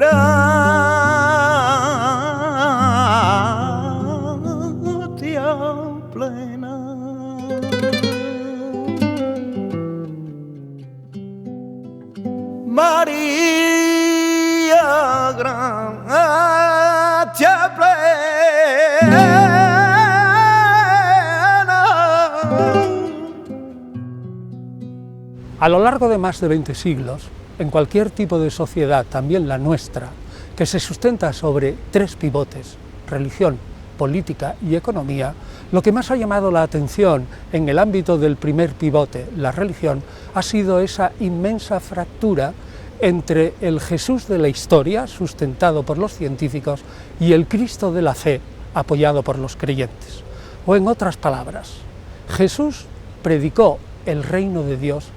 gratia plena. Maria gratia plena. A lo largo de más de 20 siglos, en cualquier tipo de sociedad, también la nuestra, que se sustenta sobre tres pivotes, religión, política y economía, lo que más ha llamado la atención en el ámbito del primer pivote, la religión, ha sido esa inmensa fractura entre el Jesús de la historia, sustentado por los científicos, y el Cristo de la fe, apoyado por los creyentes. O en otras palabras, Jesús predicó el reino de Dios,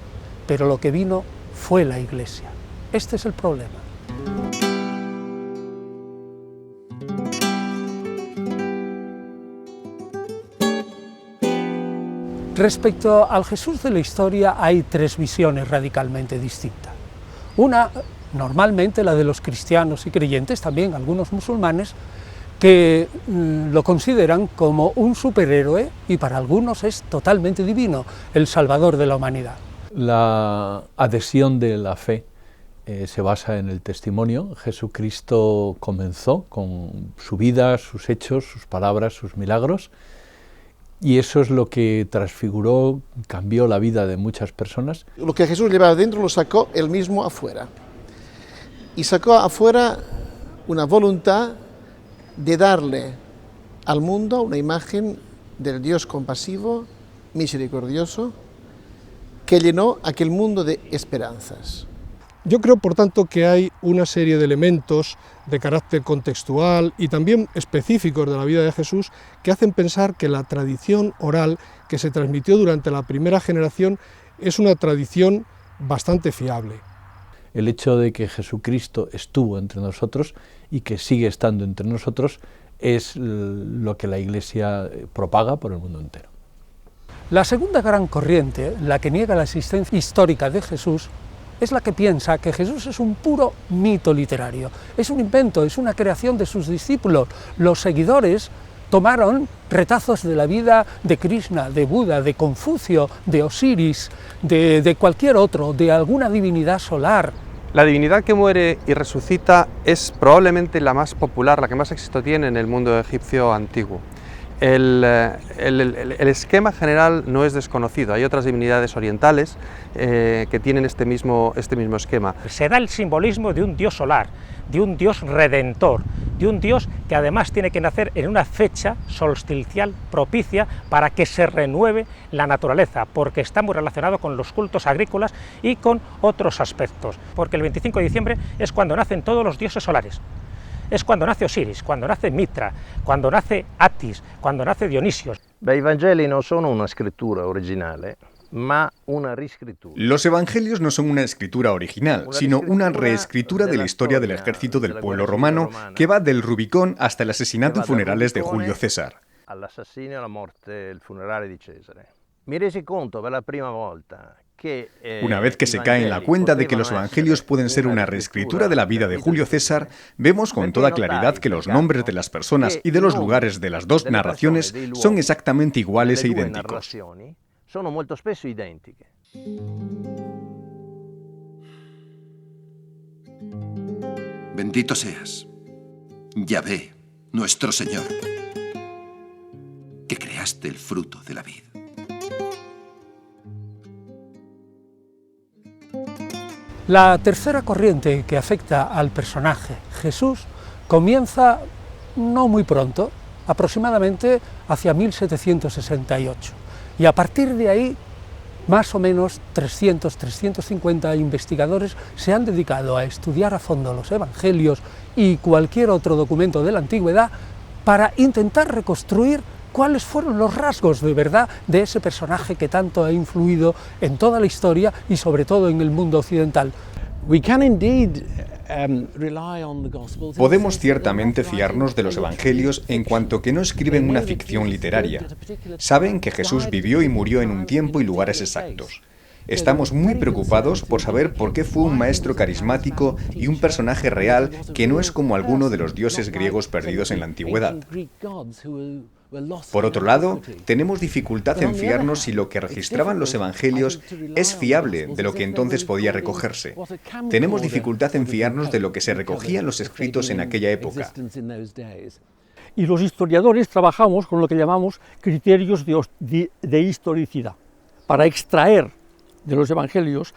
pero lo que vino fue la Iglesia. Este es el problema. Respecto al Jesús de la historia hay tres visiones radicalmente distintas. Una, normalmente la de los cristianos y creyentes, también algunos musulmanes, que lo consideran como un superhéroe y para algunos es totalmente divino, el salvador de la humanidad. La adhesión de la fe se basa en el testimonio. Jesucristo comenzó con su vida, sus hechos, sus palabras, sus milagros, y eso es lo que transfiguró, cambió la vida de muchas personas. Lo que Jesús llevaba dentro lo sacó él mismo afuera, y sacó afuera una voluntad de darle al mundo una imagen del Dios compasivo, misericordioso, que llenó aquel mundo de esperanzas. Yo creo, por tanto, que hay una serie de elementos de carácter contextual y también específicos de la vida de Jesús que hacen pensar que la tradición oral que se transmitió durante la primera generación es una tradición bastante fiable. El hecho de que Jesucristo estuvo entre nosotros y que sigue estando entre nosotros es lo que la Iglesia propaga por el mundo entero. La segunda gran corriente, la que niega la existencia histórica de Jesús, es la que piensa que Jesús es un puro mito literario, es un invento, es una creación de sus discípulos. Los seguidores tomaron retazos de la vida de Krishna, de Buda, de Confucio, de Osiris, de cualquier otro, de alguna divinidad solar. La divinidad que muere y resucita es probablemente la más popular, la que más éxito tiene en el mundo egipcio antiguo. El esquema general no es desconocido, hay otras divinidades orientales que tienen este mismo esquema. Se da el simbolismo de un dios solar, de un dios redentor, de un dios que además tiene que nacer en una fecha solsticial propicia para que se renueve la naturaleza, porque está muy relacionado con los cultos agrícolas y con otros aspectos, porque el 25 de diciembre es cuando nacen todos los dioses solares. Es cuando nace Osiris, cuando nace Mitra, cuando nace Atis, cuando nace Dionisio. I Vangeli non sono una scrittura originale, ma una riscrittura. Los evangelios no son una escritura original, sino una reescritura de la historia del ejército del pueblo romano que va del Rubicón hasta el asesinato y funerales de Julio César. All'assassinio e alla morte, il funerale di Cesare. Mi resi conto per la prima volta. Una vez que se cae en la cuenta de que los evangelios pueden ser una reescritura de la vida de Julio César, vemos con toda claridad que los nombres de las personas y de los lugares de las dos narraciones son exactamente iguales e idénticos. Sono molto spesso identiche. Bendito seas, Yahvé, nuestro Señor, que creaste el fruto de la vid. La tercera corriente que afecta al personaje Jesús comienza no muy pronto, aproximadamente hacia 1768, y a partir de ahí más o menos 350 investigadores se han dedicado a estudiar a fondo los evangelios y cualquier otro documento de la antigüedad para intentar reconstruir cuáles fueron los rasgos de verdad de ese personaje que tanto ha influido en toda la historia y sobre todo en el mundo occidental. Podemos ciertamente fiarnos de los evangelios en cuanto que no escriben una ficción literaria. Saben que Jesús vivió y murió en un tiempo y lugares exactos. Estamos muy preocupados por saber por qué fue un maestro carismático y un personaje real que no es como alguno de los dioses griegos perdidos en la antigüedad. Por otro lado, tenemos dificultad en fiarnos si lo que registraban los evangelios es fiable de lo que entonces podía recogerse. Tenemos dificultad en fiarnos de lo que se recogía en los escritos en aquella época. Y los historiadores trabajamos con lo que llamamos criterios de historicidad, para extraer de los evangelios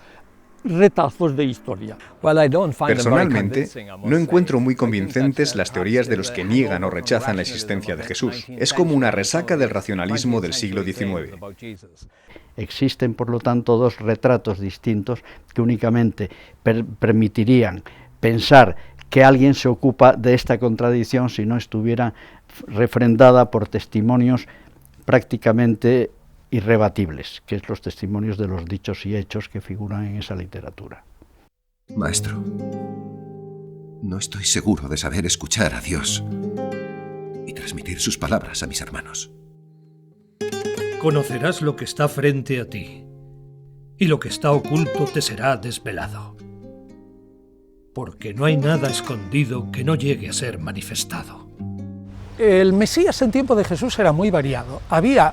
retazos de historia. Personalmente, no encuentro muy convincentes las teorías de los que niegan o rechazan la existencia de Jesús. Es como una resaca del racionalismo del siglo XIX. Existen, por lo tanto, dos retratos distintos que únicamente permitirían pensar que alguien se ocupa de esta contradicción si no estuviera refrendada por testimonios prácticamente irrebatibles, que es los testimonios de los dichos y hechos que figuran en esa literatura. Maestro, no estoy seguro de saber escuchar a Dios y transmitir sus palabras a mis hermanos. Conocerás lo que está frente a ti, y lo que está oculto te será desvelado, porque no hay nada escondido que no llegue a ser manifestado. El Mesías en tiempo de Jesús era muy variado. Había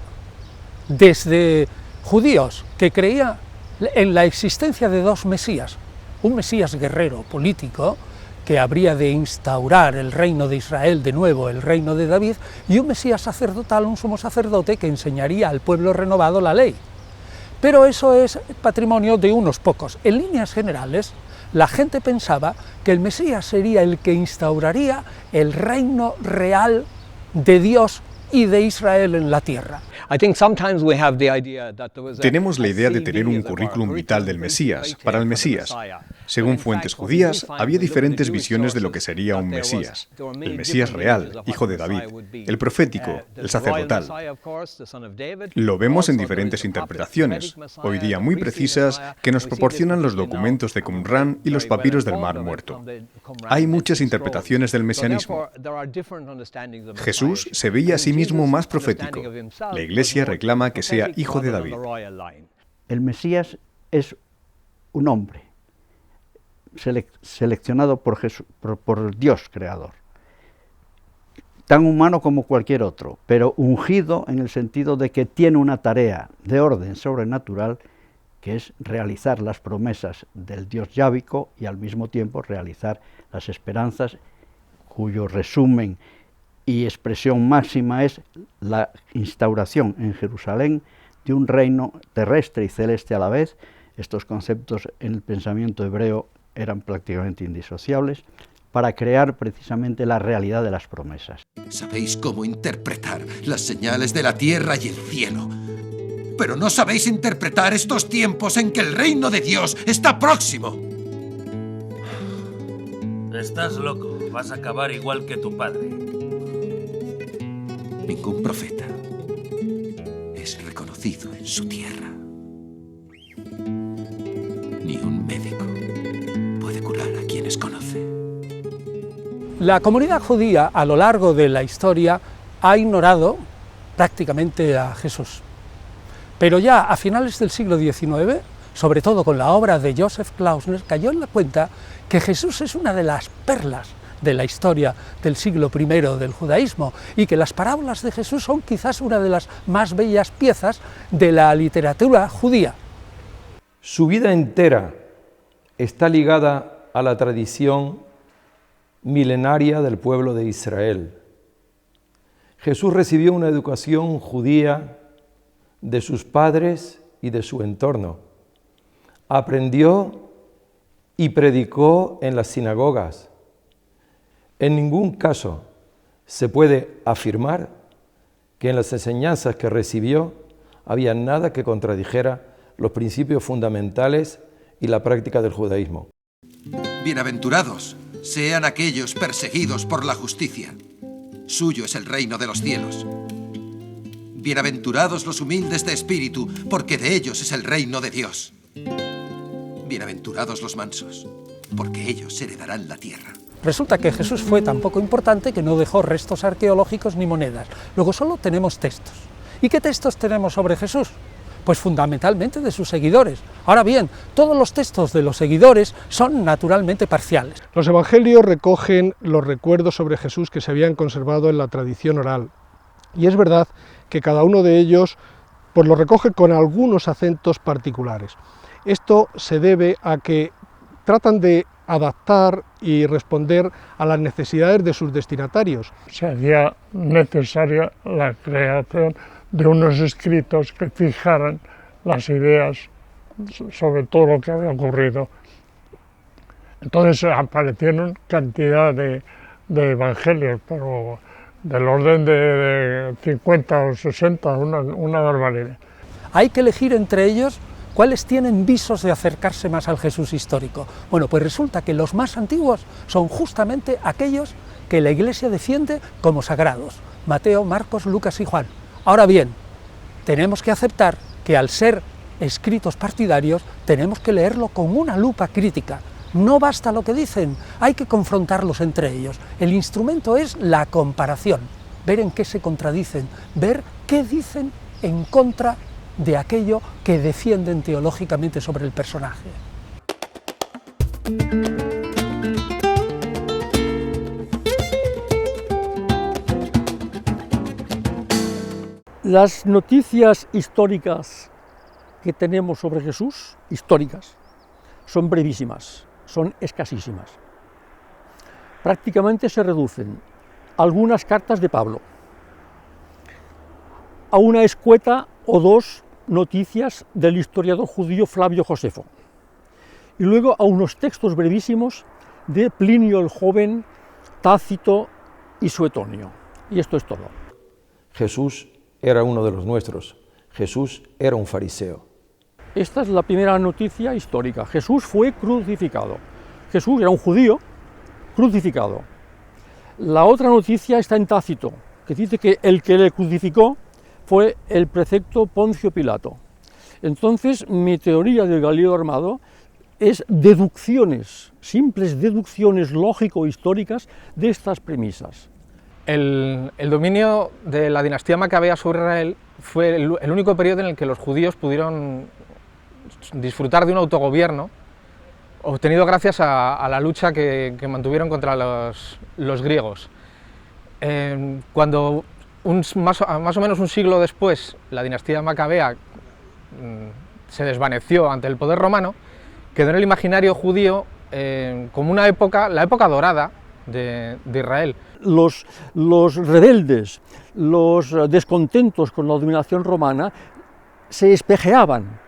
desde judíos que creían en la existencia de dos Mesías, un Mesías guerrero, político, que habría de instaurar el reino de Israel de nuevo, el reino de David, y un Mesías sacerdotal, un sumo sacerdote que enseñaría al pueblo renovado la ley. Pero eso es patrimonio de unos pocos. En líneas generales, la gente pensaba que el Mesías sería el que instauraría el reino real de Dios y de Israel en la tierra. Tenemos la idea de tener un currículum vital del Mesías, para el Mesías. Según fuentes judías, había diferentes visiones de lo que sería un Mesías. El Mesías real, hijo de David, el profético, el sacerdotal. Lo vemos en diferentes interpretaciones, hoy día muy precisas, que nos proporcionan los documentos de Qumran y los papiros del Mar Muerto. Hay muchas interpretaciones del mesianismo. Jesús se veía a sí mismo más profético. La Iglesia reclama que sea hijo de David. El Mesías es un hombre seleccionado por Dios creador, tan humano como cualquier otro, pero ungido en el sentido de que tiene una tarea de orden sobrenatural, que es realizar las promesas del Dios yávico y al mismo tiempo realizar las esperanzas, cuyo resumen y expresión máxima es la instauración en Jerusalén de un reino terrestre y celeste a la vez. Estos conceptos en el pensamiento hebreo eran prácticamente indisociables, para crear precisamente la realidad de las promesas. Sabéis cómo interpretar las señales de la tierra y el cielo, pero no sabéis interpretar estos tiempos en que el reino de Dios está próximo. Estás loco, vas a acabar igual que tu padre. Ningún profeta es reconocido en su tierra. Ni un médico puede curar a quienes conoce. La comunidad judía a lo largo de la historia ha ignorado prácticamente a Jesús. Pero ya a finales del siglo XIX, sobre todo con la obra de Joseph Klausner, cayó en la cuenta que Jesús es una de las perlas de la historia del siglo I del judaísmo y que las parábolas de Jesús son quizás una de las más bellas piezas de la literatura judía. Su vida entera está ligada a la tradición milenaria del pueblo de Israel. Jesús recibió una educación judía de sus padres y de su entorno. Aprendió y predicó en las sinagogas. En ningún caso se puede afirmar que en las enseñanzas que recibió había nada que contradijera los principios fundamentales y la práctica del judaísmo. Bienaventurados sean aquellos perseguidos por la justicia. Suyo es el reino de los cielos. Bienaventurados los humildes de espíritu, porque de ellos es el reino de Dios. Bienaventurados los mansos, porque ellos heredarán la tierra. Resulta que Jesús fue tan poco importante que no dejó restos arqueológicos ni monedas. Luego solo tenemos textos. ¿Y qué textos tenemos sobre Jesús? Pues fundamentalmente de sus seguidores. Ahora bien, todos los textos de los seguidores son naturalmente parciales. Los evangelios recogen los recuerdos sobre Jesús que se habían conservado en la tradición oral. Y es verdad que cada uno de ellos pues lo recoge con algunos acentos particulares. Esto se debe a que tratan de adaptar y responder a las necesidades de sus destinatarios. Se hacía necesaria la creación de unos escritos que fijaran las ideas sobre todo lo que había ocurrido. Entonces aparecieron cantidad de evangelios, pero del orden de 50 o 60, una barbaridad. Hay que elegir entre ellos cuáles tienen visos de acercarse más al Jesús histórico. Bueno, pues resulta que los más antiguos son justamente aquellos que la Iglesia defiende como sagrados: Mateo, Marcos, Lucas y Juan. Ahora bien, tenemos que aceptar que al ser escritos partidarios tenemos que leerlo con una lupa crítica. No basta lo que dicen, hay que confrontarlos entre ellos. El instrumento es la comparación, ver en qué se contradicen, ver qué dicen en contra de aquello que defienden teológicamente sobre el personaje. Las noticias históricas que tenemos sobre Jesús, históricas, son brevísimas, son escasísimas. Prácticamente se reducen a algunas cartas de Pablo, a una escueta o dos noticias del historiador judío Flavio Josefo, y luego a unos textos brevísimos de Plinio el Joven, Tácito y Suetonio. Y esto es todo. Jesús era uno de los nuestros. Jesús era un fariseo. Esta es la primera noticia histórica. Jesús fue crucificado. Jesús era un judío crucificado. La otra noticia está en Tácito, que dice que el que le crucificó fue el prefecto Poncio Pilato. Entonces, mi teoría del Galileo armado es deducciones, simples deducciones lógico-históricas de estas premisas. El dominio de la dinastía macabea sobre Israel fue el único periodo en el que los judíos pudieron disfrutar de un autogobierno obtenido gracias a la lucha que mantuvieron contra los griegos. Cuando más o menos un siglo después la dinastía macabea se desvaneció ante el poder romano, quedó en el imaginario judío como una época, la época dorada de Israel. Los rebeldes, los descontentos con la dominación romana se espejeaban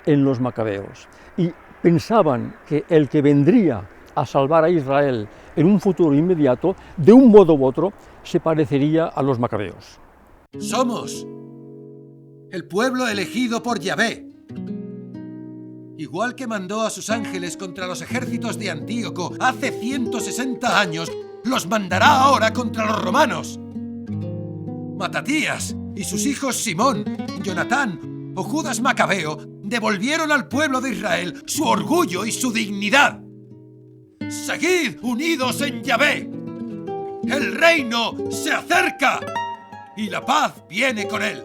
en los macabeos y pensaban que el que vendría a salvar a Israel en un futuro inmediato, de un modo u otro, se parecería a los macabeos. Somos el pueblo elegido por Yahvé. Igual que mandó a sus ángeles contra los ejércitos de Antíoco hace 160 años, los mandará ahora contra los romanos. Matatías y sus hijos Simón, Jonatán o Judas Macabeo devolvieron al pueblo de Israel su orgullo y su dignidad. Seguid unidos en Yahvé. El reino se acerca y la paz viene con él.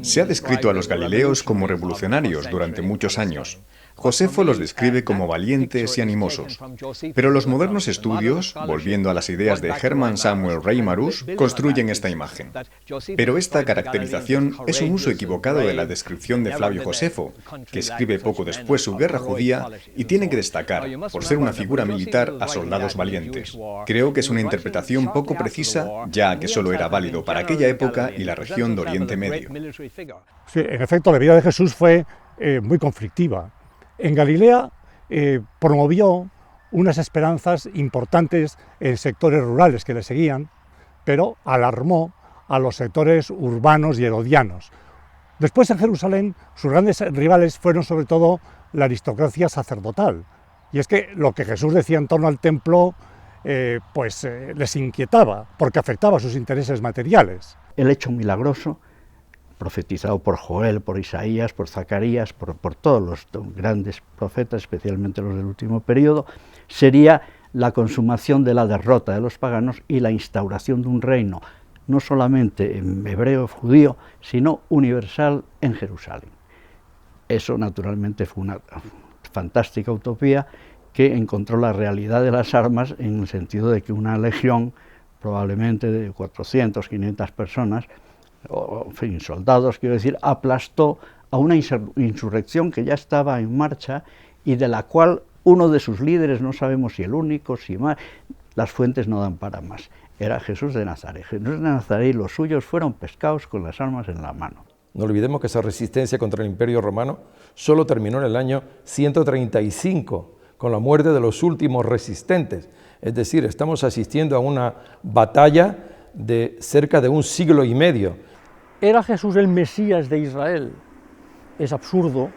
Se ha descrito a los galileos como revolucionarios durante muchos años. Josefo los describe como valientes y animosos. Pero los modernos estudios, volviendo a las ideas de Hermann Samuel Reimarus, construyen esta imagen. Pero esta caracterización es un uso equivocado de la descripción de Flavio Josefo, que escribe poco después su Guerra Judía y tiene que destacar, por ser una figura militar, a soldados valientes. Creo que es una interpretación poco precisa, ya que solo era válido para aquella época y la región de Oriente Medio. Sí, en efecto, la vida de Jesús fue muy conflictiva. En Galilea promovió unas esperanzas importantes en sectores rurales que le seguían, pero alarmó a los sectores urbanos y herodianos. Después en Jerusalén sus grandes rivales fueron sobre todo la aristocracia sacerdotal. Y es que lo que Jesús decía en torno al templo les inquietaba, porque afectaba a sus intereses materiales. El hecho milagroso, profetizado por Joel, por Isaías, por Zacarías, por todos los grandes profetas, especialmente los del último periodo, sería la consumación de la derrota de los paganos y la instauración de un reino no solamente en hebreo judío, sino universal en Jerusalén. Eso naturalmente fue una fantástica utopía que encontró la realidad de las armas en el sentido de que una legión, probablemente de 400, 500 personas, o en fin, soldados, quiero decir, aplastó a una insurrección que ya estaba en marcha y de la cual uno de sus líderes, no sabemos si el único, si más, las fuentes no dan para más, era Jesús de Nazaret. Jesús de Nazaret y los suyos fueron pescados con las armas en la mano. No olvidemos que esa resistencia contra el Imperio Romano solo terminó en el año 135, con la muerte de los últimos resistentes. Es decir, estamos asistiendo a una batalla de cerca de un siglo y medio. ¿Era Jesús el Mesías de Israel? Es absurdo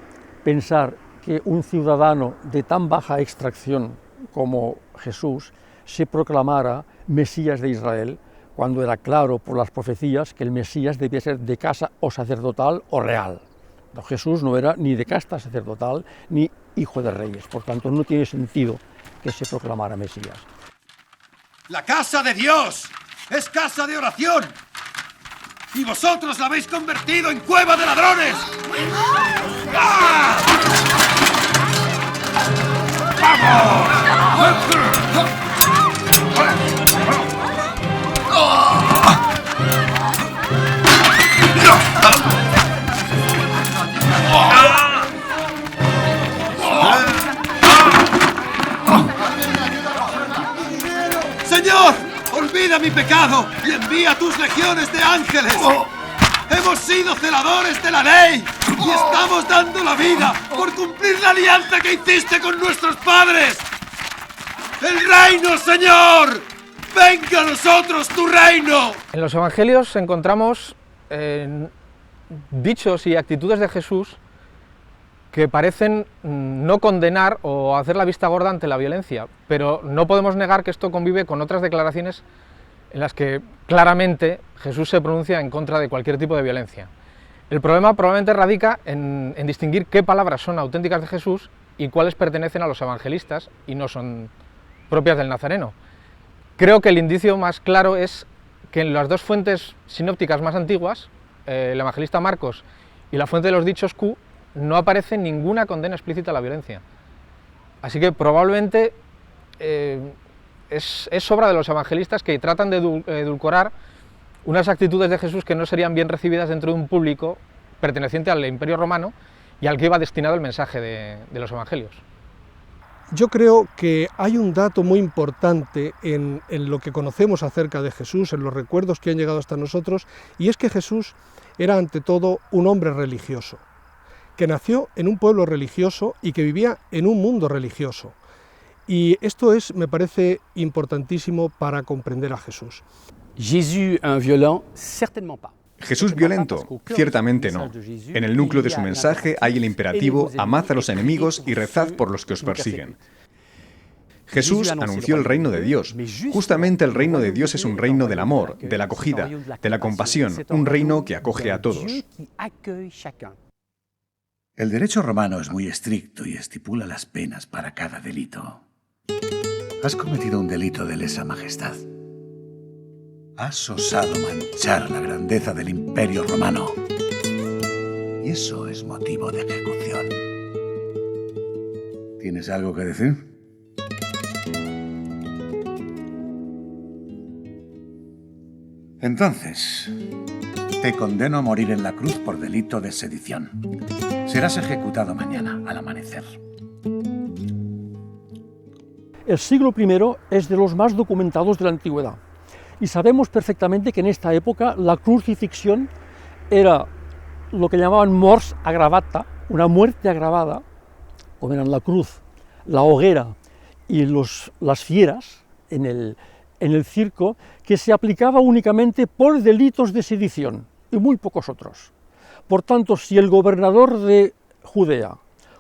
pensar que un ciudadano de tan baja extracción como Jesús se proclamara Mesías de Israel, cuando era claro por las profecías que el Mesías debía ser de casa o sacerdotal o real. No, Jesús no era ni de casta sacerdotal ni hijo de reyes, por tanto no tiene sentido que se proclamara Mesías. La casa de Dios es casa de oración y vosotros la habéis convertido en cueva de ladrones. ¡Ah! Señor, olvida mi pecado y envía tus legiones de ángeles. Hemos sido celadores de la ley y estamos dando la vida por cumplir la alianza que hiciste con nuestros padres. ¡El reino, Señor! ¡Venga a nosotros tu reino! En los evangelios encontramos dichos y actitudes de Jesús que parecen no condenar o hacer la vista gorda ante la violencia, pero no podemos negar que esto convive con otras declaraciones en las que claramente Jesús se pronuncia en contra de cualquier tipo de violencia. El problema probablemente radica en distinguir qué palabras son auténticas de Jesús y cuáles pertenecen a los evangelistas y no son propias del Nazareno. Creo que el indicio más claro es que en las dos fuentes sinópticas más antiguas, el evangelista Marcos y la fuente de los dichos Q, no aparece ninguna condena explícita a la violencia. Así que probablemente es obra de los evangelistas que tratan de edulcorar unas actitudes de Jesús que no serían bien recibidas dentro de un público perteneciente al Imperio Romano y al que iba destinado el mensaje de los evangelios. Yo creo que hay un dato muy importante en lo que conocemos acerca de Jesús, en los recuerdos que han llegado hasta nosotros, y es que Jesús era ante todo un hombre religioso, que nació en un pueblo religioso y que vivía en un mundo religioso. Y esto es, me parece, importantísimo para comprender a Jesús. Jesús un violent, certainement pas. Jesús violento, ciertamente no. En el núcleo de su mensaje hay el imperativo: amad a los enemigos y rezad por los que os persiguen. Jesús anunció el reino de Dios. Justamente el reino de Dios es un reino del amor, de la acogida, de la compasión, un reino que acoge a todos. El derecho romano es muy estricto y estipula las penas para cada delito. Has cometido un delito de lesa majestad. Has osado manchar la grandeza del Imperio Romano. Y eso es motivo de ejecución. ¿Tienes algo que decir? Entonces, te condeno a morir en la cruz por delito de sedición. Serás ejecutado mañana al amanecer. El siglo I es de los más documentados de la antigüedad. Y sabemos perfectamente que en esta época la crucifixión era lo que llamaban mors aggravata, una muerte agravada, como eran la cruz, la hoguera y las fieras en el circo, que se aplicaba únicamente por delitos de sedición y muy pocos otros. Por tanto, si el gobernador de Judea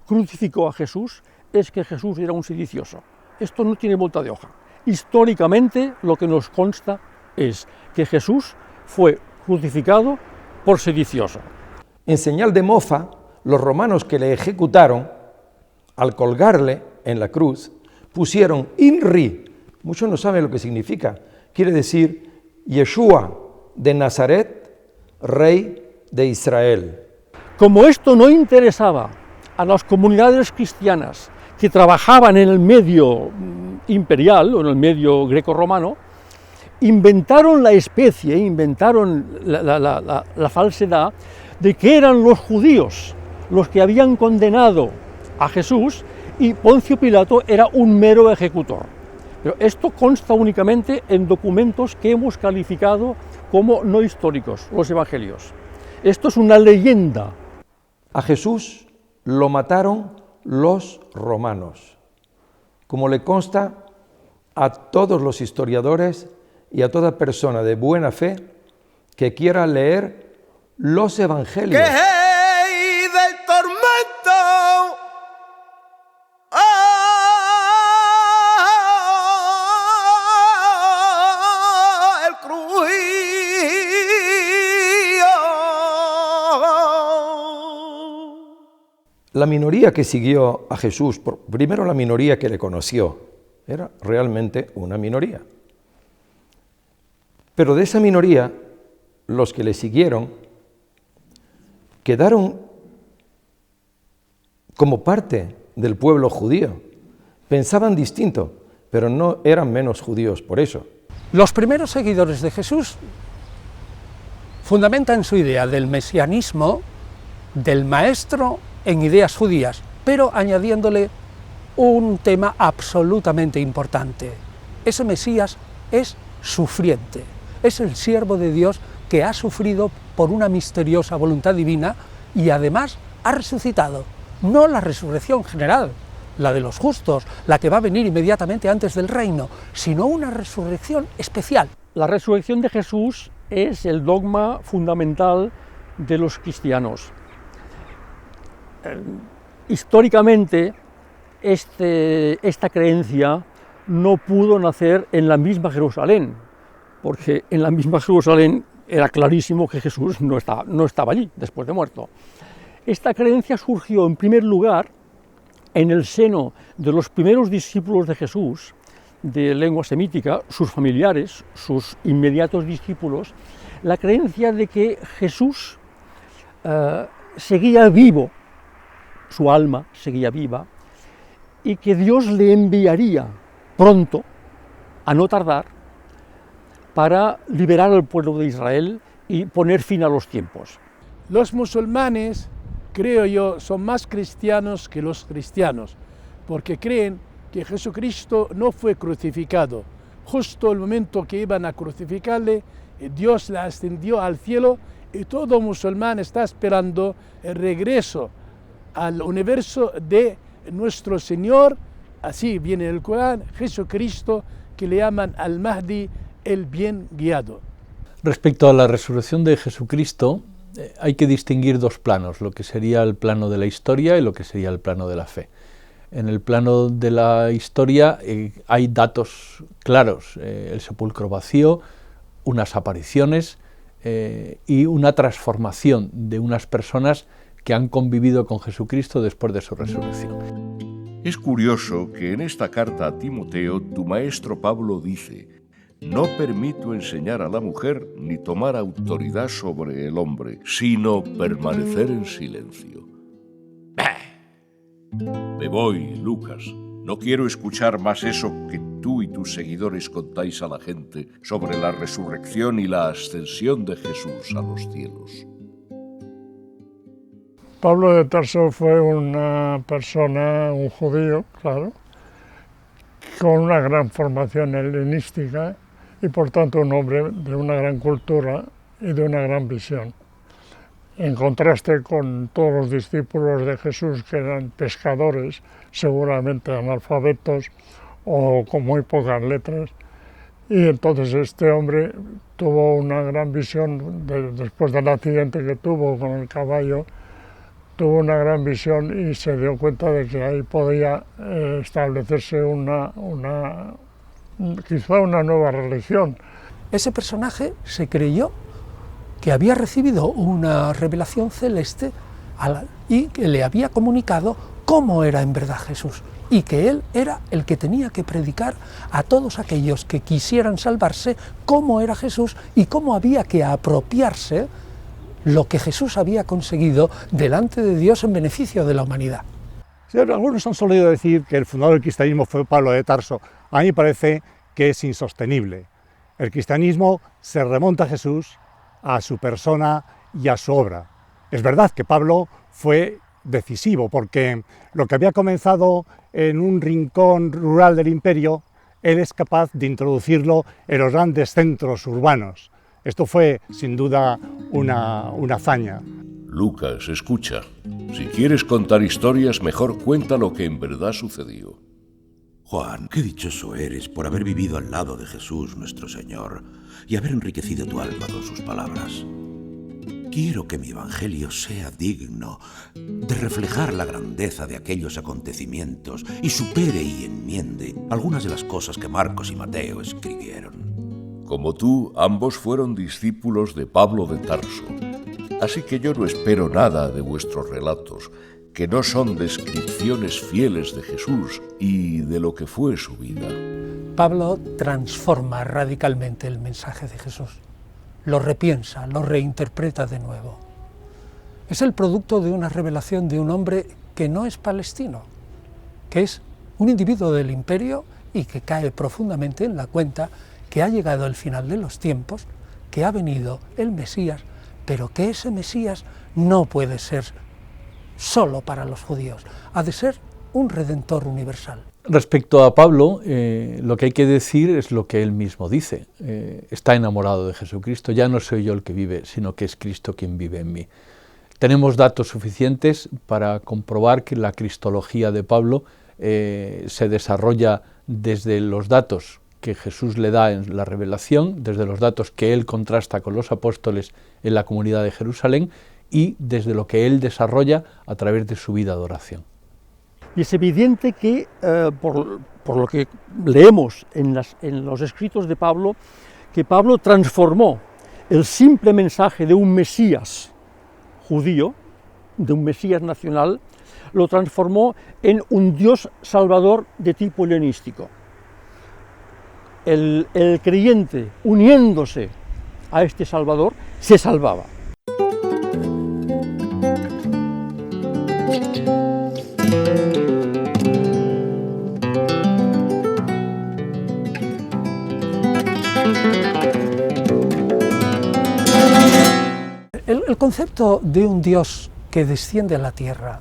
crucificó a Jesús, es que Jesús era un sedicioso. Esto no tiene vuelta de hoja. Históricamente, lo que nos consta es que Jesús fue crucificado por sedicioso. En señal de mofa, los romanos que le ejecutaron, al colgarle en la cruz, pusieron INRI. Muchos no saben lo que significa. Quiere decir Yeshua, de Nazaret, rey de Israel. Como esto no interesaba a las comunidades cristianas que trabajaban en el medio imperial o en el medio greco-romano, inventaron la especie, inventaron la falsedad de que eran los judíos los que habían condenado a Jesús y Poncio Pilato era un mero ejecutor. Pero esto consta únicamente en documentos que hemos calificado como no históricos, los evangelios. Esto es una leyenda. A Jesús lo mataron los romanos, como le consta a todos los historiadores y a toda persona de buena fe que quiera leer los evangelios. ¡Que hey del tormento! El crujío. La minoría que siguió a Jesús, primero la minoría que le conoció, era realmente una minoría. Pero de esa minoría, los que le siguieron quedaron como parte del pueblo judío. Pensaban distinto, pero no eran menos judíos por eso. Los primeros seguidores de Jesús fundamentan su idea del mesianismo, del maestro, en ideas judías, pero añadiéndole un tema absolutamente importante. Ese Mesías es sufriente. Es el siervo de Dios que ha sufrido por una misteriosa voluntad divina y además ha resucitado. No la resurrección general, la de los justos, la que va a venir inmediatamente antes del reino, sino una resurrección especial. La resurrección de Jesús es el dogma fundamental de los cristianos. Históricamente, esta creencia no pudo nacer en la misma Jerusalén, porque en la misma Jerusalén era clarísimo que Jesús no estaba allí, después de muerto. Esta creencia surgió, en primer lugar, en el seno de los primeros discípulos de Jesús, de lengua semítica, sus familiares, sus inmediatos discípulos, la creencia de que Jesús seguía vivo, su alma seguía viva, y que Dios le enviaría pronto, a no tardar, para liberar al pueblo de Israel y poner fin a los tiempos. Los musulmanes, creo yo, son más cristianos que los cristianos, porque creen que Jesucristo no fue crucificado. Justo el momento que iban a crucificarle, Dios le ascendió al cielo y todo musulmán está esperando el regreso al universo de nuestro Señor. Así viene el Corán, Jesucristo, que le llaman al Mahdi, el bien guiado. Respecto a la resurrección de Jesucristo, hay que distinguir dos planos, lo que sería el plano de la historia y lo que sería el plano de la fe. En el plano de la historia hay datos claros, el sepulcro vacío, unas apariciones y una transformación de unas personas que han convivido con Jesucristo después de su resurrección. Es curioso que en esta carta a Timoteo tu maestro Pablo dice: no permito enseñar a la mujer ni tomar autoridad sobre el hombre, sino permanecer en silencio. Me voy, Lucas. No quiero escuchar más eso que tú y tus seguidores contáis a la gente sobre la resurrección y la ascensión de Jesús a los cielos. Pablo de Tarso fue una persona, un judío, claro, con una gran formación helenística y por tanto un hombre de una gran cultura y de una gran visión. En contraste con todos los discípulos de Jesús que eran pescadores, seguramente analfabetos o con muy pocas letras, y entonces este hombre tuvo una gran visión después del accidente que tuvo con el caballo. Tuvo una gran visión y se dio cuenta de que ahí podía establecerse quizá una nueva religión. Ese personaje se creyó que había recibido una revelación celeste y que le había comunicado cómo era en verdad Jesús. y que él era el que tenía que predicar a todos aquellos que quisieran salvarse cómo era Jesús y cómo había que apropiarse lo que Jesús había conseguido delante de Dios en beneficio de la humanidad. Sí, algunos han solido decir que el fundador del cristianismo fue Pablo de Tarso. A mí me parece que es insostenible. El cristianismo se remonta a Jesús, a su persona y a su obra. Es verdad que Pablo fue decisivo, porque lo que había comenzado en un rincón rural del imperio, él es capaz de introducirlo en los grandes centros urbanos. Esto fue, sin duda, una hazaña. Lucas, escucha. Si quieres contar historias, mejor cuenta lo que en verdad sucedió. Juan, qué dichoso eres por haber vivido al lado de Jesús nuestro Señor y haber enriquecido tu alma con sus palabras. Quiero que mi evangelio sea digno de reflejar la grandeza de aquellos acontecimientos y supere y enmiende algunas de las cosas que Marcos y Mateo escribieron. Como tú, ambos fueron discípulos de Pablo de Tarso. Así que yo no espero nada de vuestros relatos, que no son descripciones fieles de Jesús y de lo que fue su vida. Pablo transforma radicalmente el mensaje de Jesús. Lo repiensa, lo reinterpreta de nuevo. Es el producto de una revelación de un hombre que no es palestino, que es un individuo del imperio y que cae profundamente en la cuenta que ha llegado el final de los tiempos, que ha venido el Mesías, pero que ese Mesías no puede ser solo para los judíos, ha de ser un redentor universal. Respecto a Pablo, lo que hay que decir es lo que él mismo dice. Está enamorado de Jesucristo. Ya no soy yo el que vive, sino que es Cristo quien vive en mí. Tenemos datos suficientes para comprobar que la cristología de Pablo se desarrolla desde los datos que Jesús le da en la revelación, desde los datos que él contrasta con los apóstoles en la comunidad de Jerusalén y desde lo que él desarrolla a través de su vida de oración. Y es evidente que, por lo que leemos en los escritos de Pablo, que Pablo transformó el simple mensaje de un Mesías judío, de un Mesías nacional, lo transformó en un Dios salvador de tipo helenístico. El creyente, uniéndose a este Salvador, se salvaba. El concepto de un Dios que desciende a la tierra,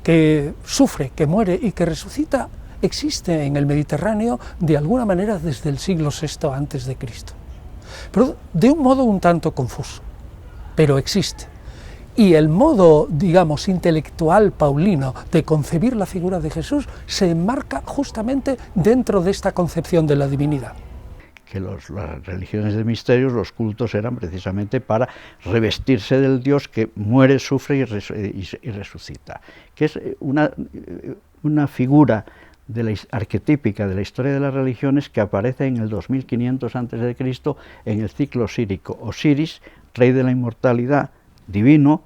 que sufre, que muere y que resucita, existe en el Mediterráneo de alguna manera desde el siglo VI a.C., pero de un modo un tanto confuso, pero existe. Y el modo, digamos, intelectual paulino de concebir la figura de Jesús se enmarca justamente dentro de esta concepción de la divinidad. Que las religiones de misterios, los cultos eran precisamente para revestirse del Dios que muere, sufre y resucita, que es una figura arquetípica de la historia de las religiones que aparece en el 2500 a.C. en el ciclo osírico. Osiris, rey de la inmortalidad, divino,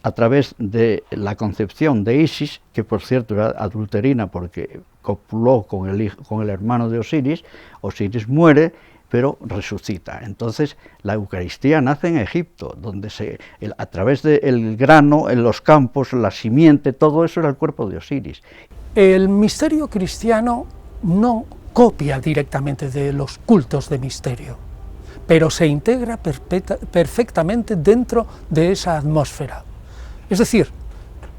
a través de la concepción de Isis, que por cierto era adulterina porque copuló con el hermano de Osiris. Osiris muere, pero resucita. Entonces la Eucaristía nace en Egipto, donde a través del grano, en los campos, la simiente, todo eso era el cuerpo de Osiris. El misterio cristiano no copia directamente de los cultos de misterio, pero se integra perfectamente dentro de esa atmósfera. Es decir,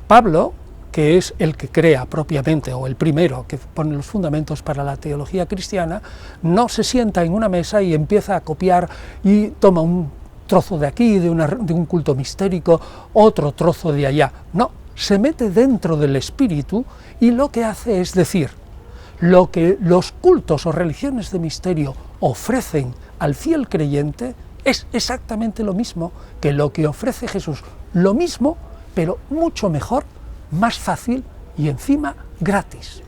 Pablo, que es el que crea propiamente, o el primero que pone los fundamentos para la teología cristiana, no se sienta en una mesa y empieza a copiar y toma un trozo de aquí, de un culto mistérico, otro trozo de allá. No, se mete dentro del espíritu y lo que hace es decir, lo que los cultos o religiones de misterio ofrecen al fiel creyente es exactamente lo mismo que lo que ofrece Jesús, lo mismo, pero mucho mejor, más fácil y encima gratis.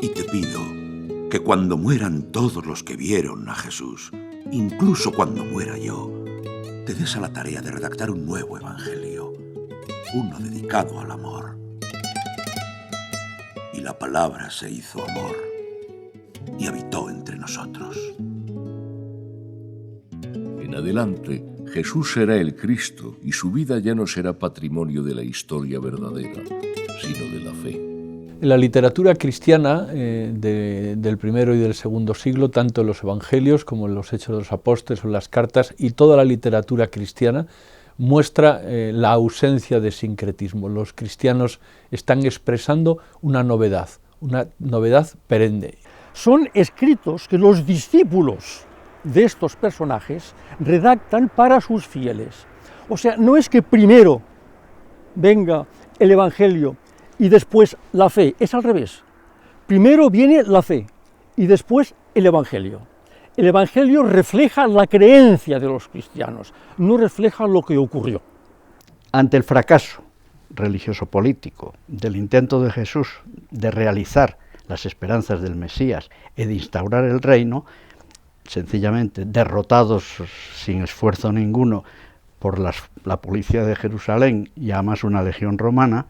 Y te pido que cuando mueran todos los que vieron a Jesús, incluso cuando muera yo, te des a la tarea de redactar un nuevo evangelio, uno dedicado al amor. Y la palabra se hizo amor y habitó entre nosotros. En adelante, Jesús será el Cristo y su vida ya no será patrimonio de la historia verdadera, sino de la fe. En la literatura cristiana del primero y del segundo siglo, tanto en los evangelios como en los Hechos de los Apóstoles o en las cartas, y toda la literatura cristiana muestra la ausencia de sincretismo. Los cristianos están expresando una novedad perenne. Son escritos que los discípulos de estos personajes redactan para sus fieles. O sea, no es que primero venga el Evangelio y después la fe, es al revés. Primero viene la fe y después el Evangelio. El Evangelio refleja la creencia de los cristianos, no refleja lo que ocurrió. Ante el fracaso religioso-político del intento de Jesús de realizar las esperanzas del Mesías y de instaurar el reino, sencillamente derrotados sin esfuerzo ninguno por la policía de Jerusalén y además una legión romana,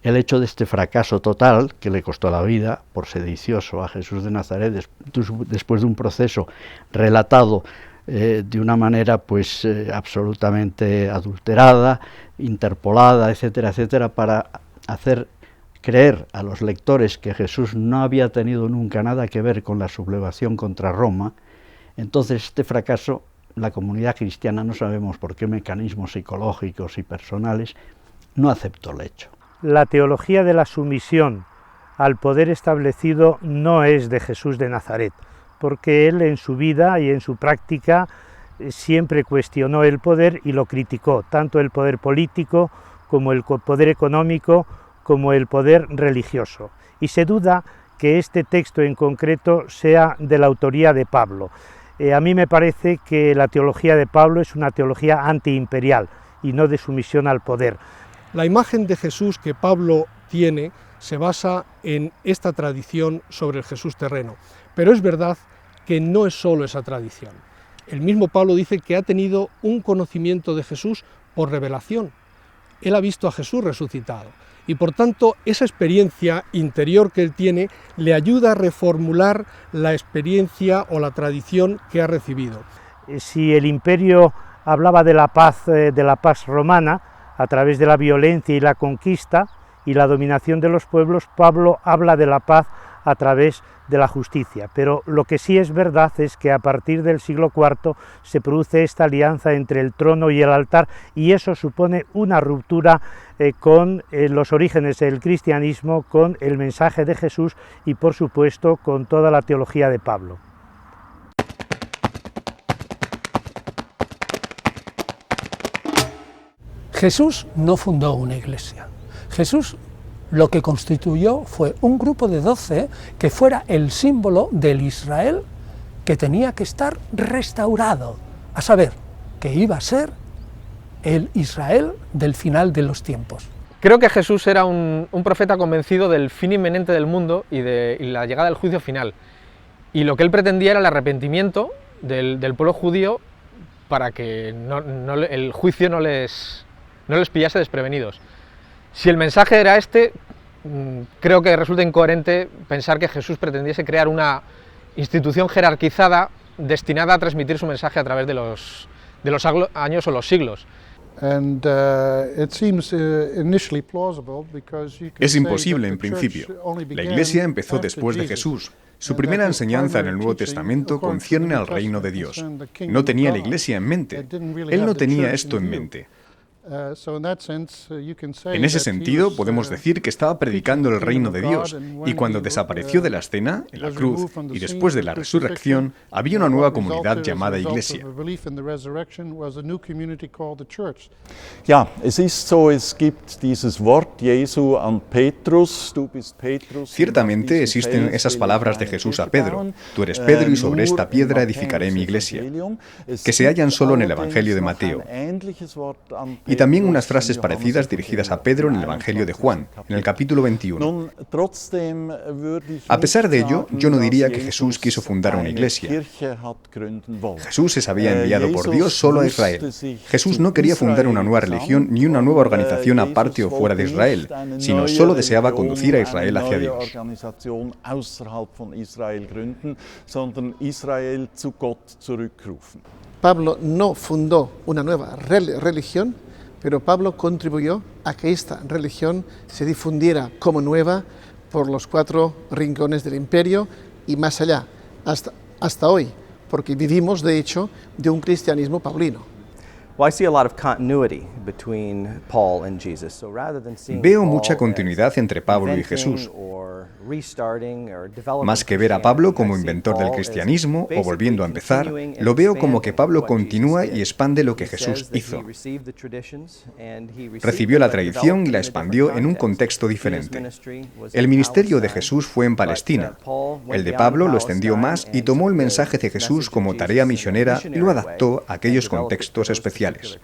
el hecho de este fracaso total, que le costó la vida por sedicioso a Jesús de Nazaret, después de un proceso relatado de una manera pues absolutamente adulterada, interpolada, etcétera, etcétera, para hacer creer a los lectores que Jesús no había tenido nunca nada que ver con la sublevación contra Roma. Entonces este fracaso, la comunidad cristiana, no sabemos por qué mecanismos psicológicos y personales, no aceptó el hecho. La teología de la sumisión al poder establecido no es de Jesús de Nazaret, porque él en su vida y en su práctica siempre cuestionó el poder y lo criticó, tanto el poder político como el poder económico, como el poder religioso. Y se duda que este texto en concreto sea de la autoría de Pablo. A mí me parece que la teología de Pablo es una teología antiimperial y no de sumisión al poder. La imagen de Jesús que Pablo tiene se basa en esta tradición sobre el Jesús terreno, pero es verdad que no es solo esa tradición. El mismo Pablo dice que ha tenido un conocimiento de Jesús por revelación. Él ha visto a Jesús resucitado y por tanto esa experiencia interior que él tiene le ayuda a reformular la experiencia o la tradición que ha recibido. Si el imperio hablaba de la paz romana, a través de la violencia y la conquista y la dominación de los pueblos, Pablo habla de la paz a través de la justicia. Pero lo que sí es verdad es que a partir del siglo IV se produce esta alianza entre el trono y el altar, y eso supone una ruptura con los orígenes del cristianismo, con el mensaje de Jesús y por supuesto con toda la teología de Pablo. Jesús no fundó una iglesia. Jesús lo que constituyó fue un grupo de 12 que fuera el símbolo del Israel que tenía que estar restaurado, a saber, que iba a ser el Israel del final de los tiempos. Creo que Jesús era un profeta convencido del fin inminente del mundo y la llegada del juicio final. Y lo que él pretendía era el arrepentimiento del pueblo judío para que el juicio no les pillase desprevenidos. Si el mensaje era este, creo que resulta incoherente pensar que Jesús pretendiese crear una institución jerarquizada destinada a transmitir su mensaje a través de los años o los siglos. Es imposible en principio. La Iglesia empezó después de Jesús. Su primera enseñanza en el Nuevo Testamento concierne al reino de Dios. No tenía la Iglesia en mente. Él no tenía esto en mente. En ese sentido, podemos decir que estaba predicando el reino de Dios, y cuando desapareció de la escena, en la cruz, y después de la resurrección, había una nueva comunidad llamada Iglesia. Ja, es ist so, es gibt dieses Wort Jesu an Petrus, du bist Petrus. Ciertamente existen esas palabras de Jesús a Pedro: tú eres Pedro y sobre esta piedra edificaré mi iglesia, que se hallan solo en el Evangelio de Mateo. Y y también unas frases parecidas dirigidas a Pedro en el Evangelio de Juan, en el capítulo 21. A pesar de ello, yo no diría que Jesús quiso fundar una iglesia. Jesús se había enviado por Dios solo a Israel. Jesús no quería fundar una nueva religión ni una nueva organización aparte o fuera de Israel, sino solo deseaba conducir a Israel hacia Dios. Pablo no fundó una nueva religión, pero Pablo contribuyó a que esta religión se difundiera como nueva por los 4 rincones del imperio y más allá, hasta hoy, porque vivimos de hecho de un cristianismo paulino. Veo mucha continuidad entre Pablo y Jesús. Más que ver a Pablo como inventor del cristianismo o volviendo a empezar, lo veo como que Pablo continúa y expande lo que Jesús hizo. Recibió la tradición y la expandió en un contexto diferente. El ministerio de Jesús fue en Palestina. El de Pablo lo extendió más y tomó el mensaje de Jesús como tarea misionera y lo adaptó a aquellos contextos especiales.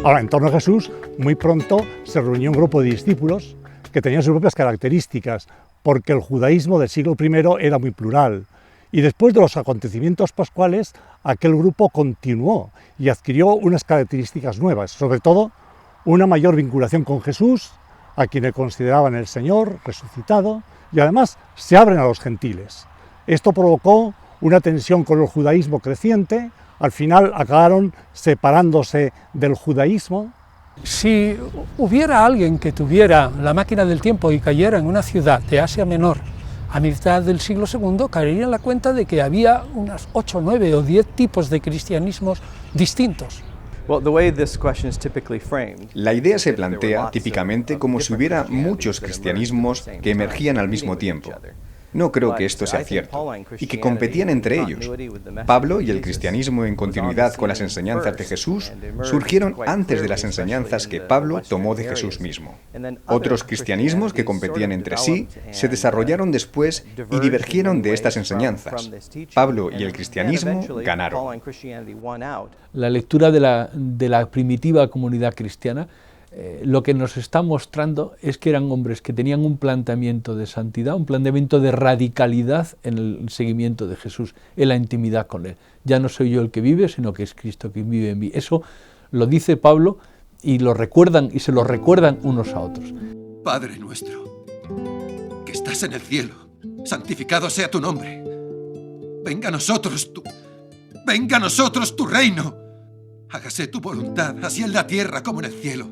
Ahora, en torno a Jesús, muy pronto se reunió un grupo de discípulos que tenían sus propias características, porque el judaísmo del siglo I era muy plural. Y después de los acontecimientos pascuales, aquel grupo continuó y adquirió unas características nuevas, sobre todo una mayor vinculación con Jesús, a quien le consideraban el Señor resucitado, y además se abren a los gentiles. Esto provocó una tensión con el judaísmo creciente. Al final acabaron separándose del judaísmo. Si hubiera alguien que tuviera la máquina del tiempo y cayera en una ciudad de Asia Menor a mitad del siglo II, caería en la cuenta de que había unas 8, 9 o 10 tipos de cristianismos distintos. La idea se plantea típicamente como si hubiera muchos cristianismos que emergían al mismo tiempo. No creo que esto sea cierto, y que competían entre ellos. Pablo y el cristianismo en continuidad con las enseñanzas de Jesús surgieron antes de las enseñanzas que Pablo tomó de Jesús mismo. Otros cristianismos que competían entre sí se desarrollaron después y divergieron de estas enseñanzas. Pablo y el cristianismo ganaron. La lectura de la primitiva comunidad cristiana lo que nos está mostrando es que eran hombres que tenían un planteamiento de santidad, un planteamiento de radicalidad en el seguimiento de Jesús, en la intimidad con Él. Ya no soy yo el que vive, sino que es Cristo quien vive en mí. Eso lo dice Pablo y lo recuerdan y se lo recuerdan unos a otros. Padre nuestro, que estás en el cielo, santificado sea tu nombre. Venga a nosotros tu reino. Hágase tu voluntad, así en la tierra como en el cielo.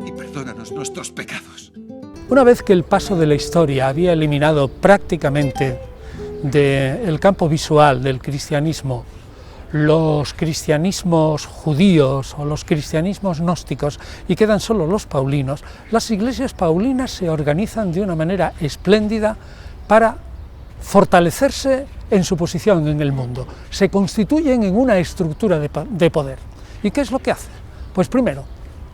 Y perdónanos nuestros pecados. Una vez que el paso de la historia había eliminado prácticamente del campo visual del cristianismo los cristianismos judíos o los cristianismos gnósticos y quedan solo los paulinos, las iglesias paulinas se organizan de una manera espléndida para fortalecerse en su posición en el mundo. Se constituyen en una estructura de poder. ¿Y qué es lo que hacen? Pues primero,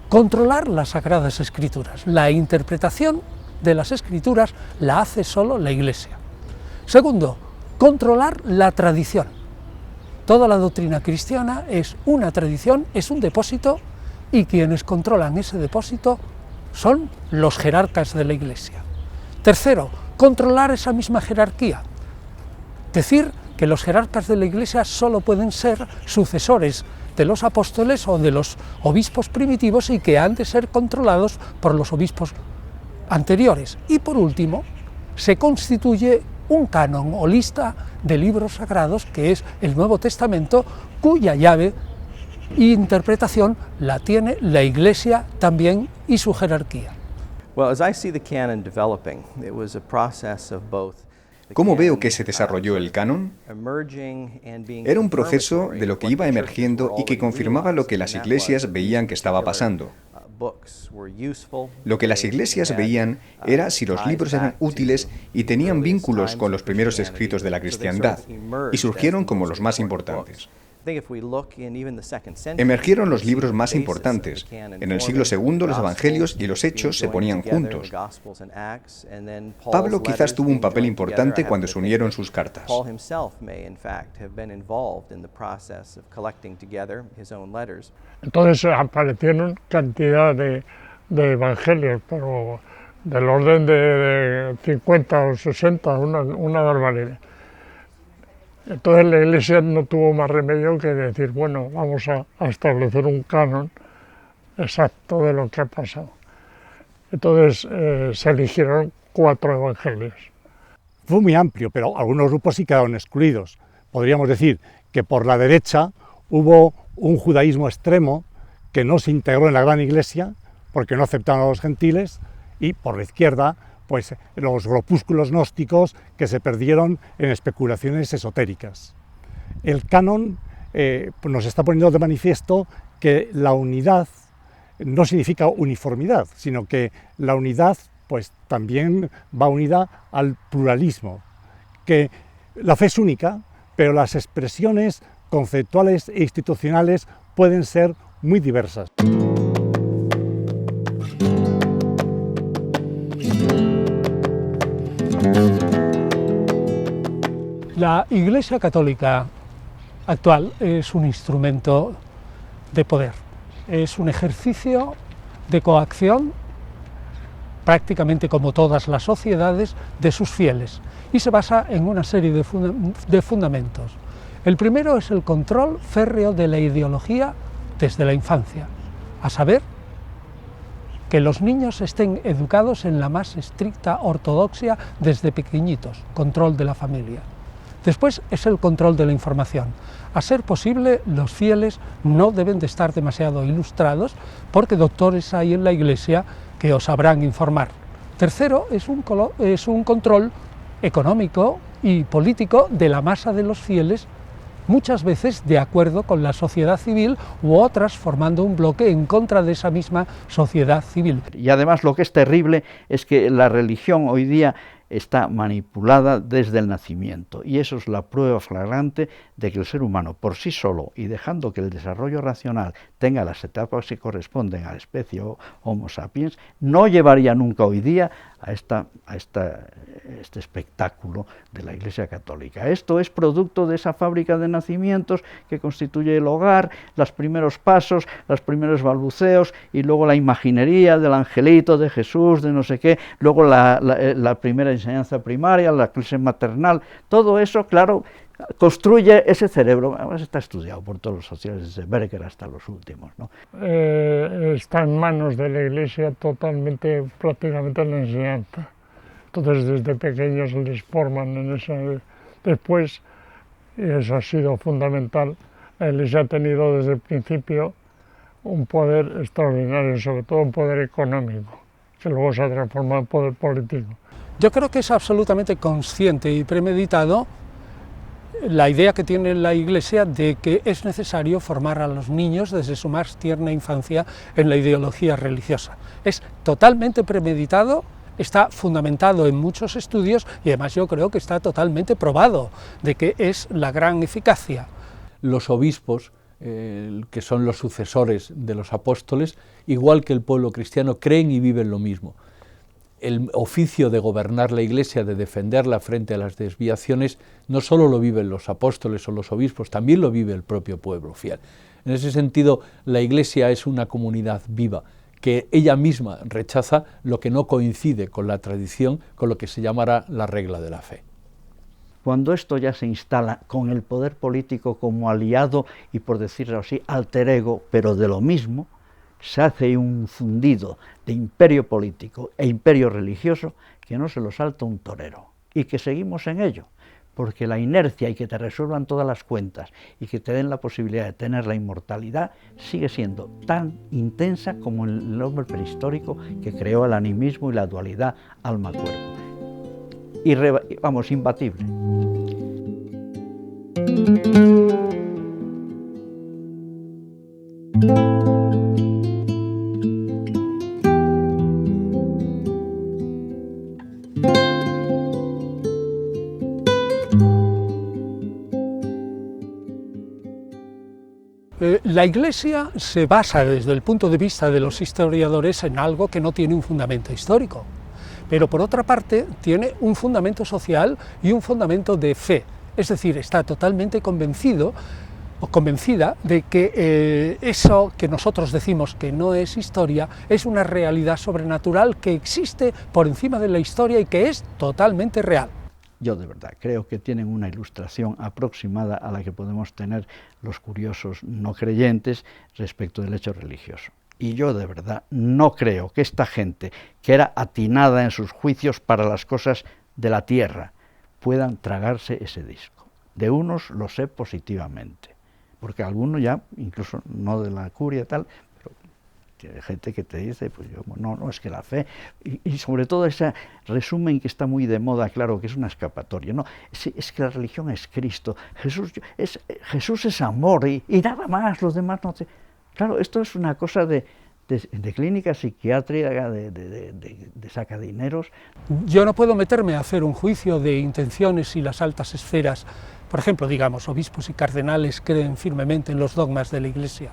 controlar las Sagradas Escrituras. La interpretación de las Escrituras la hace solo la Iglesia. Segundo, controlar la tradición. Toda la doctrina cristiana es una tradición, es un depósito, y quienes controlan ese depósito son los jerarcas de la Iglesia. Tercero, controlar esa misma jerarquía. Decir que los jerarcas de la Iglesia solo pueden ser sucesores de los apóstoles o de los obispos primitivos y que han de ser controlados por los obispos anteriores. Y por último, se constituye un canon o lista de libros sagrados que es el Nuevo Testamento, cuya llave e interpretación la tiene la Iglesia también y su jerarquía. ¿Cómo veo que se desarrolló el canon? Era un proceso de lo que iba emergiendo y que confirmaba lo que las iglesias veían que estaba pasando. Lo que las iglesias veían era si los libros eran útiles y tenían vínculos con los primeros escritos de la cristiandad, y surgieron como los más importantes. Emergieron los libros más importantes. En el siglo II los Evangelios y los Hechos se ponían juntos. Pablo quizás tuvo un papel importante cuando se unieron sus cartas. Entonces aparecieron cantidad de evangelios, pero del orden de 50 o 60, una barbaridad. Entonces la Iglesia no tuvo más remedio que decir, bueno, vamos a establecer un canon exacto de lo que ha pasado. Entonces se eligieron 4 evangelios. Fue muy amplio, pero algunos grupos sí quedaron excluidos. Podríamos decir que por la derecha hubo un judaísmo extremo que no se integró en la gran Iglesia porque no aceptaban a los gentiles, y por la izquierda pues los grupúsculos gnósticos que se perdieron en especulaciones esotéricas. El canon nos está poniendo de manifiesto que la unidad no significa uniformidad, sino que la unidad pues también va unida al pluralismo, que la fe es única, pero las expresiones conceptuales e institucionales pueden ser muy diversas. La Iglesia Católica actual es un instrumento de poder, es un ejercicio de coacción, prácticamente como todas las sociedades, de sus fieles, y se basa en una serie de fundamentos. El primero es el control férreo de la ideología desde la infancia, a saber, que los niños estén educados en la más estricta ortodoxia desde pequeñitos, control de la familia. Después es el control de la información. A ser posible, los fieles no deben de estar demasiado ilustrados, porque doctores hay en la Iglesia que os sabrán informar. Tercero es un control económico y político de la masa de los fieles, muchas veces de acuerdo con la sociedad civil u otras formando un bloque en contra de esa misma sociedad civil. Y además lo que es terrible es que la religión hoy día está manipulada desde el nacimiento, y eso es la prueba flagrante de que el ser humano por sí solo, y dejando que el desarrollo racional tenga las etapas que corresponden a la especie Homo sapiens, no llevaría nunca hoy día a este espectáculo de la Iglesia Católica. Esto es producto de esa fábrica de nacimientos que constituye el hogar, los primeros pasos, los primeros balbuceos, y luego la imaginería del angelito, de Jesús, de no sé qué, luego la primera enseñanza primaria, la clase maternal. Todo eso, claro, construye ese cerebro. Además está estudiado por todos los sociólogos, desde Berger hasta los últimos, ¿no? Está en manos de la Iglesia totalmente, prácticamente la enseñanza. Entonces desde pequeños les forman en esa. Después, y eso ha sido fundamental, la Iglesia ha tenido desde el principio un poder extraordinario, sobre todo un poder económico, que luego se ha transformado en poder político. Yo creo que es absolutamente consciente y premeditado la idea que tiene la Iglesia de que es necesario formar a los niños desde su más tierna infancia en la ideología religiosa. Es totalmente premeditado, está fundamentado en muchos estudios, y además yo creo que está totalmente probado de que es la gran eficacia. Los obispos, que son los sucesores de los apóstoles, igual que el pueblo cristiano, creen y viven lo mismo. El oficio de gobernar la Iglesia, de defenderla frente a las desviaciones, no solo lo viven los apóstoles o los obispos, también lo vive el propio pueblo fiel. En ese sentido, la Iglesia es una comunidad viva, que ella misma rechaza lo que no coincide con la tradición, con lo que se llamará la regla de la fe. Cuando esto ya se instala con el poder político como aliado y, por decirlo así, alter ego, pero de lo mismo, se hace un fundido de imperio político e imperio religioso que no se lo salta un torero, y que seguimos en ello, porque la inercia y que te resuelvan todas las cuentas y que te den la posibilidad de tener la inmortalidad sigue siendo tan intensa como el hombre prehistórico que creó el animismo y la dualidad alma-cuerpo. Vamos, imbatible. La Iglesia se basa desde el punto de vista de los historiadores en algo que no tiene un fundamento histórico, pero por otra parte tiene un fundamento social y un fundamento de fe, es decir, está totalmente convencido o convencida de que eso que nosotros decimos que no es historia es una realidad sobrenatural que existe por encima de la historia y que es totalmente real. Yo de verdad creo que tienen una ilustración aproximada a la que podemos tener los curiosos no creyentes respecto del hecho religioso. Y yo de verdad no creo que esta gente, que era atinada en sus juicios para las cosas de la tierra, puedan tragarse ese disco. De unos lo sé positivamente, porque algunos ya, incluso no de la curia y tal, hay gente que te dice, pues yo, no, es que la fe, y sobre todo ese resumen que está muy de moda, claro, que es una escapatoria, no, es que la religión es Cristo, Jesús es amor, y nada más, los demás no te... Claro, esto es una cosa de clínica psiquiátrica, de sacadineros. Yo no puedo meterme a hacer un juicio de intenciones y las altas esferas, por ejemplo, digamos, obispos y cardenales creen firmemente en los dogmas de la Iglesia.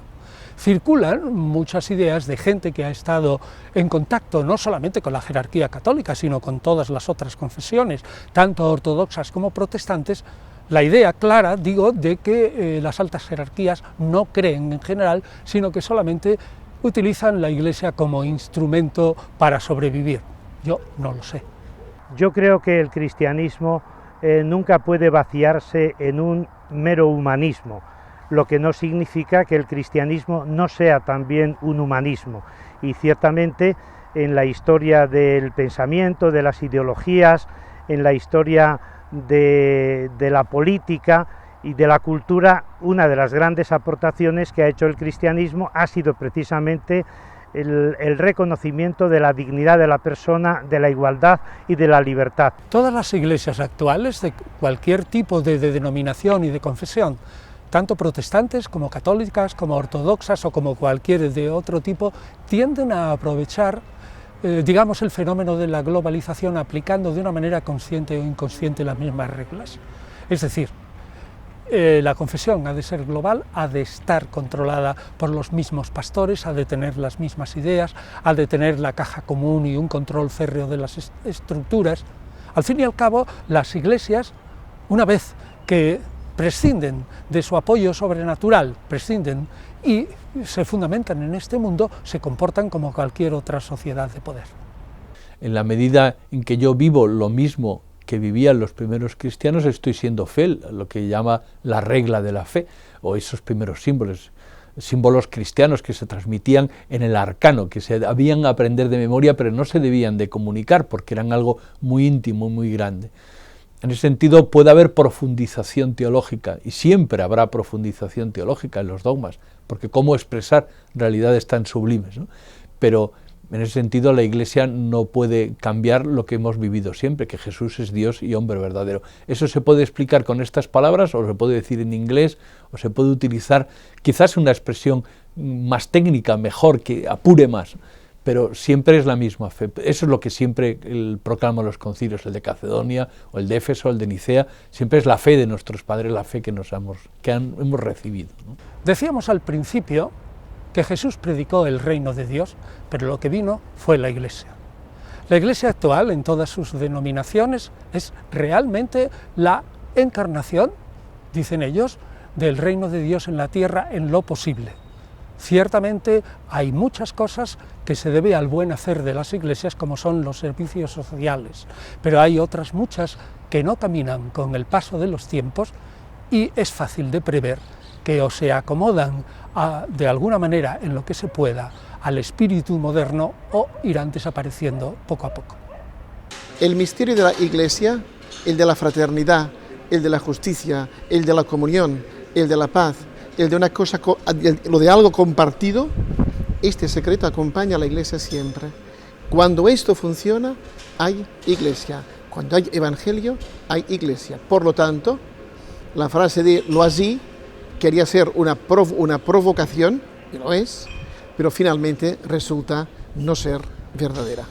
Circulan muchas ideas de gente que ha estado en contacto no solamente con la jerarquía católica, sino con todas las otras confesiones, tanto ortodoxas como protestantes, la idea clara, digo, de que las altas jerarquías no creen en general, sino que solamente utilizan la Iglesia como instrumento para sobrevivir. Yo no lo sé. Yo creo que el cristianismo nunca puede vaciarse en un mero humanismo, lo que no significa que el cristianismo no sea también un humanismo. Y ciertamente en la historia del pensamiento, de las ideologías, en la historia de la política y de la cultura, una de las grandes aportaciones que ha hecho el cristianismo ha sido precisamente el reconocimiento de la dignidad de la persona, de la igualdad y de la libertad. Todas las iglesias actuales, de cualquier tipo de denominación y de confesión, tanto protestantes como católicas, como ortodoxas o como cualquier de otro tipo, tienden a aprovechar, digamos, el fenómeno de la globalización aplicando de una manera consciente o inconsciente las mismas reglas. Es decir, la confesión ha de ser global, ha de estar controlada por los mismos pastores, ha de tener las mismas ideas, ha de tener la caja común y un control férreo de las estructuras. Al fin y al cabo, las iglesias, una vez que prescinden de su apoyo sobrenatural, prescinden y se fundamentan en este mundo, se comportan como cualquier otra sociedad de poder. En la medida en que yo vivo lo mismo que vivían los primeros cristianos, estoy siendo fiel a lo que llama la regla de la fe, o esos primeros símbolos cristianos que se transmitían en el arcano, que se debían aprender de memoria, pero no se debían de comunicar, porque eran algo muy íntimo, muy grande. En ese sentido puede haber profundización teológica, y siempre habrá profundización teológica en los dogmas, porque cómo expresar realidades tan sublimes, ¿no? Pero en ese sentido la Iglesia no puede cambiar lo que hemos vivido siempre, que Jesús es Dios y hombre verdadero. Eso se puede explicar con estas palabras, o se puede decir en inglés, o se puede utilizar quizás una expresión más técnica, mejor, que apure más, pero siempre es la misma fe. Eso es lo que siempre proclaman los concilios, el de Calcedonia, o el de Éfeso, el de Nicea, siempre es la fe de nuestros padres, la fe que hemos recibido, ¿no? Decíamos al principio que Jesús predicó el reino de Dios, pero lo que vino fue la Iglesia. La Iglesia actual, en todas sus denominaciones, es realmente la encarnación, dicen ellos, del reino de Dios en la tierra en lo posible. Ciertamente hay muchas cosas que se debe al buen hacer de las iglesias, como son los servicios sociales, pero hay otras muchas que no caminan con el paso de los tiempos y es fácil de prever que o se acomodan de alguna manera en lo que se pueda al espíritu moderno o irán desapareciendo poco a poco. El misterio de la Iglesia, el de la fraternidad, el de la justicia, el de la comunión, el de la paz, el de una cosa, lo de algo compartido, este secreto acompaña a la Iglesia siempre. Cuando esto funciona, hay Iglesia. Cuando hay Evangelio, hay Iglesia. Por lo tanto, la frase de Loisy quería ser una provocación, y lo es, pero finalmente resulta no ser verdadera.